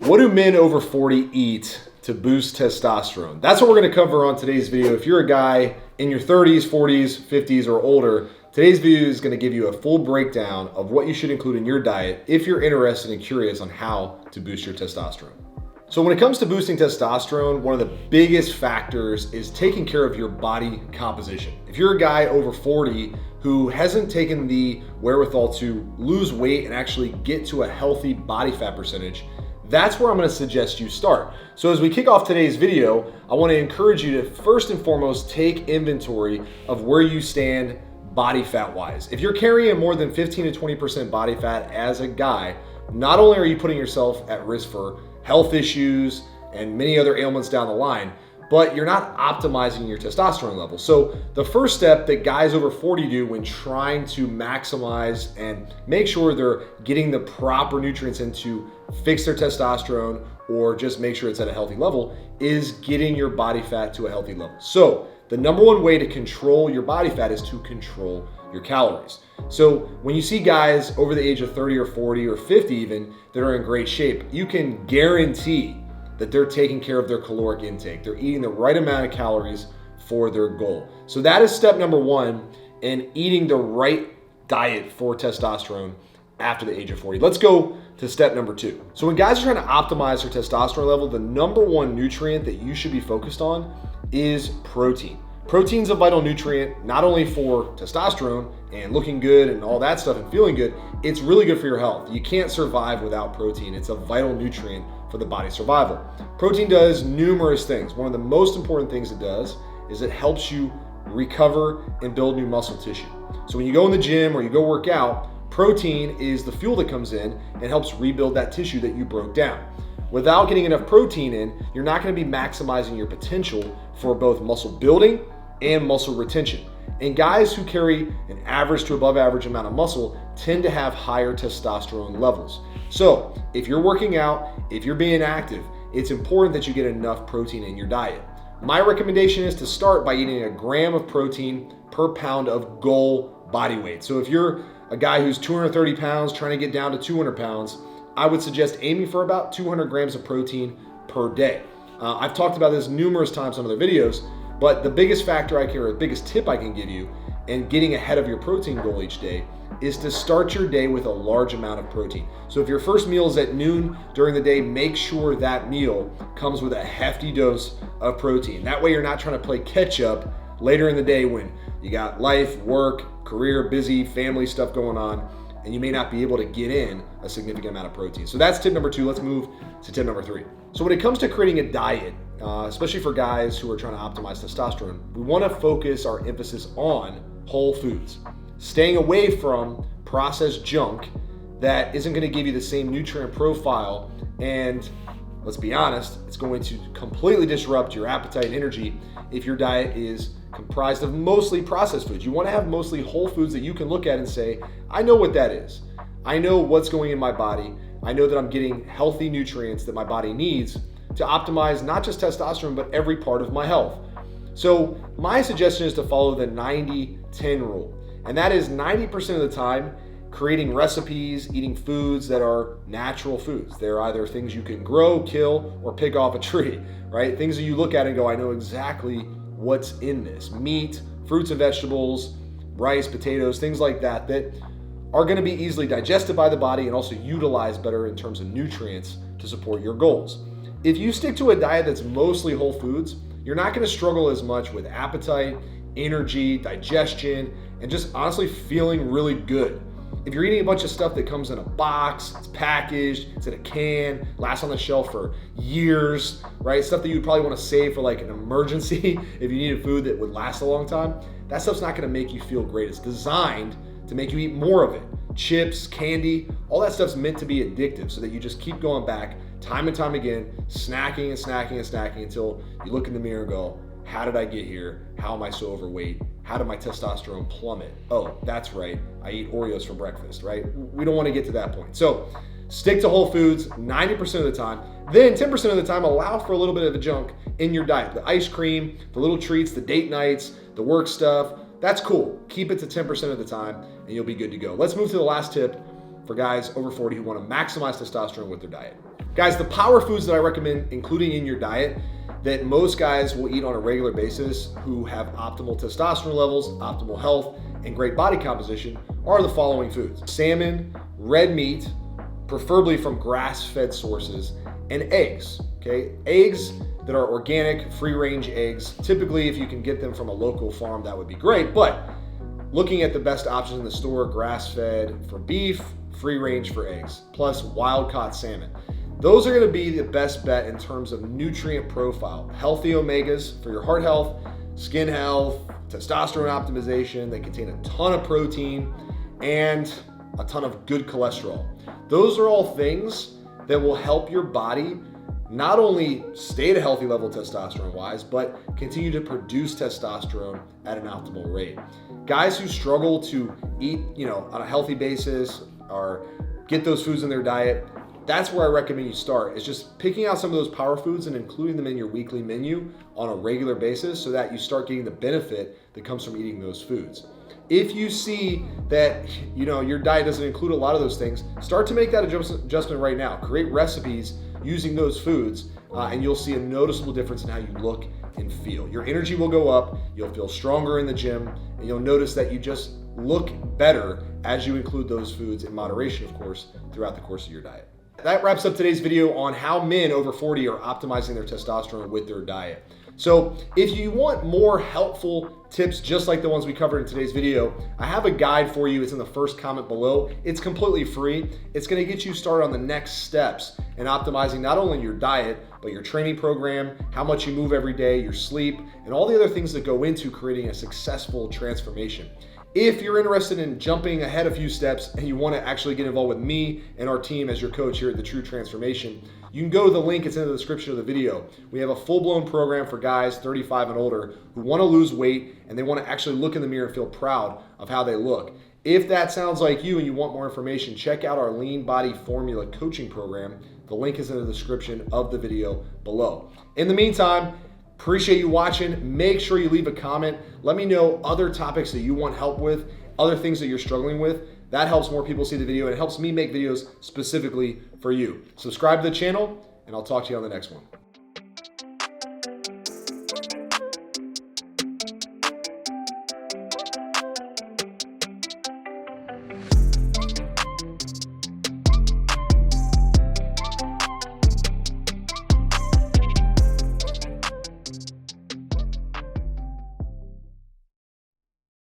What do men over 40 eat to boost testosterone? That's what we're going to cover on today's video. If you're a guy in your 30s, 40s, 50s, or older, today's video is going to give you a full breakdown of what you should include in your diet if you're interested and curious on how to boost your testosterone. So when it comes to boosting testosterone, one of the biggest factors is taking care of your body composition. If you're a guy over 40 who hasn't taken the wherewithal to lose weight and actually get to a healthy body fat percentage, that's where I'm going to suggest you start. So as we kick off today's video, I want to encourage you to first and foremost take inventory of where you stand body fat wise. If you're carrying more than 15 to 20% body fat as a guy, not only are you putting yourself at risk for health issues and many other ailments down the line, but you're not optimizing your testosterone level. So the first step that guys over 40 do when trying to maximize and make sure they're getting the proper nutrients in to fix their testosterone or just make sure it's at a healthy level is getting your body fat to a healthy level. So the number one way to control your body fat is to control your calories. So when you see guys over the age of 30 or 40 or 50 even that are in great shape, you can guarantee that they're taking care of their caloric intake. They're eating the right amount of calories for their goal. So that is step number one in eating the right diet for testosterone after the age of 40. Let's go to step number two. So when guys are trying to optimize their testosterone level, the number one nutrient that you should be focused on is protein. Protein's a vital nutrient, not only for testosterone and looking good and all that stuff and feeling good, it's really good for your health. You can't survive without protein. It's a vital nutrient for the body's survival. Protein does numerous things. One of the most important things it does is it helps you recover and build new muscle tissue. So when you go in the gym or you go work out, protein is the fuel that comes in and helps rebuild that tissue that you broke down. Without getting enough protein in, you're not going to be maximizing your potential for both muscle building and muscle retention. And guys who carry an average to above average amount of muscle tend to have higher testosterone levels. So if you're working out, if you're being active, it's important that you get enough protein in your diet. My recommendation is to start by eating 1 gram of protein per pound of goal body weight. So if you're a guy who's 230 pounds trying to get down to 200 pounds, I would suggest aiming for about 200 grams of protein per day. I've talked about this numerous times on other videos, but the biggest factor or the biggest tip I can give you in getting ahead of your protein goal each day is to start your day with a large amount of protein. So if your first meal is at noon during the day, make sure that meal comes with a hefty dose of protein. That way you're not trying to play catch up later in the day when you got life, work, career, busy, family stuff going on, and you may not be able to get in a significant amount of protein. So that's tip number two. Let's move to tip number three. So when it comes to creating a diet, especially for guys who are trying to optimize testosterone, we want to focus our emphasis on whole foods, staying away from processed junk that isn't going to give you the same nutrient profile. And let's be honest, it's going to completely disrupt your appetite and energy if your diet is comprised of mostly processed foods. You want to have mostly whole foods that you can look at and say, I know what that is. I know what's going in my body. I know that I'm getting healthy nutrients that my body needs to optimize not just testosterone, but every part of my health. So my suggestion is to follow the 90-10 rule. And that is 90% of the time creating recipes, eating foods that are natural foods. They're either things you can grow, kill, or pick off a tree, right? Things that you look at and go, I know exactly what's in this. Meat, fruits and vegetables, rice, potatoes, things like that are going to be easily digested by the body and also utilized better in terms of nutrients to support your goals. If you stick to a diet that's mostly whole foods, you're not going to struggle as much with appetite, energy, digestion, and just honestly feeling really good. If you're eating a bunch of stuff that comes in a box, it's packaged, it's in a can, lasts on the shelf for years, right? Stuff that you'd probably want to save for like an emergency if you needed food that would last a long time, that stuff's not going to make you feel great. It's designed to make you eat more of it. Chips, candy, all that stuff's meant to be addictive so that you just keep going back time and time again, snacking and snacking and snacking until you look in the mirror and go, how did I get here? How am I so overweight? How did my testosterone plummet? Oh, that's right. I eat Oreos for breakfast, right? We don't want to get to that point. So stick to whole foods 90% of the time. Then 10% of the time, allow for a little bit of the junk in your diet. The ice cream, the little treats, the date nights, the work stuff. That's cool. Keep it to 10% of the time and you'll be good to go. Let's move to the last tip for guys over 40 who want to maximize testosterone with their diet. Guys, the power foods that I recommend including in your diet that most guys will eat on a regular basis who have optimal testosterone levels, optimal health, and great body composition are the following foods: salmon, red meat, preferably from grass-fed sources, and eggs, okay? Eggs that are organic, free-range eggs. Typically, if you can get them from a local farm, that would be great, but looking at the best options in the store, grass-fed for beef, free-range for eggs, plus wild-caught salmon. Those are gonna be the best bet in terms of nutrient profile. Healthy omegas for your heart health, skin health, testosterone optimization. They contain a ton of protein and a ton of good cholesterol. Those are all things that will help your body not only stay at a healthy level testosterone-wise, but continue to produce testosterone at an optimal rate. Guys who struggle to eat, on a healthy basis or get those foods in their diet, that's where I recommend you start, is just picking out some of those power foods and including them in your weekly menu on a regular basis so that you start getting the benefit that comes from eating those foods. If you see that your diet doesn't include a lot of those things, start to make that adjustment right now. Create recipes using those foods, and you'll see a noticeable difference in how you look and feel. Your energy will go up, you'll feel stronger in the gym, and you'll notice that you just look better as you include those foods in moderation, of course, throughout the course of your diet. That wraps up today's video on how men over 40 are optimizing their testosterone with their diet. So if you want more helpful tips just like the ones we covered in today's video, I have a guide for you. It's in the first comment below. It's completely free. It's gonna get you started on the next steps in optimizing not only your diet, but your training program, how much you move every day, your sleep, and all the other things that go into creating a successful transformation. If you're interested in jumping ahead a few steps and you want to actually get involved with me and our team as your coach here at The True Transformation, you can go to the link, it's in the description of the video. We have a full-blown program for guys 35 and older who want to lose weight and they want to actually look in the mirror and feel proud of how they look. If that sounds like you and you want more information, check out our Lean Body Formula coaching program. The link is in the description of the video below. In the meantime, appreciate you watching. Make sure you leave a comment. Let me know other topics that you want help with, other things that you're struggling with. That helps more people see the video and it helps me make videos specifically for you. Subscribe to the channel and I'll talk to you on the next one.